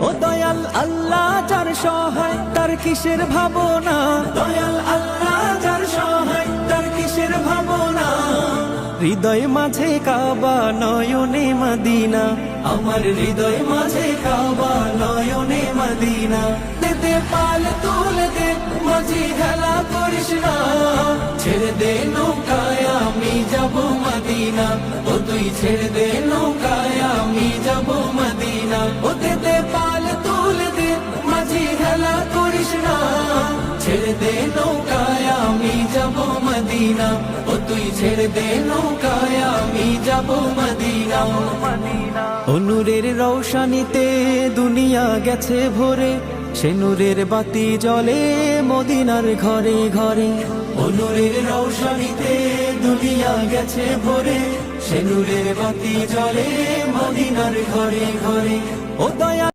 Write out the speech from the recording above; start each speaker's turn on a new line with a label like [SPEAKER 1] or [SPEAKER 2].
[SPEAKER 1] ও দয়াল আল্লাহ যার সহায় তার কিসের ভাবনা, দয়াল আল্লাহ যার সহায় তার কিসের ভাবনা। হৃদয় মাঝে কাবা নয়নে মদিনা, আমার হৃদয় মাঝে কাবা নয়নে মদিনা। দে পাল তুলে দে মাঝি হেলা করিস না, ছেড়ে দে নৌকায় আমি যাব মদিনা। ও তুই ছেড়ে দে নৌকায় আমি যাব মদিনা। ও দে পাল তুলে দে মাঝি হেলা করিস না, ছেড়ে দে নৌকায় আমি যাব মদিনা। ও তুই ছেড়ে দে নৌকায় আমি যাব মদিনা। ও নূরের রৌশনীতে দুনিয়া গেছে ভরে, সে নূরের বাতি জ্বলে মদিনার ঘরে ঘরে। ও নূরের রৌশনীতে দুনিয়া গেছে ভরে, সে নূরের বাতি জ্বলে মদিনার ঘরে ঘরে। ও দয়া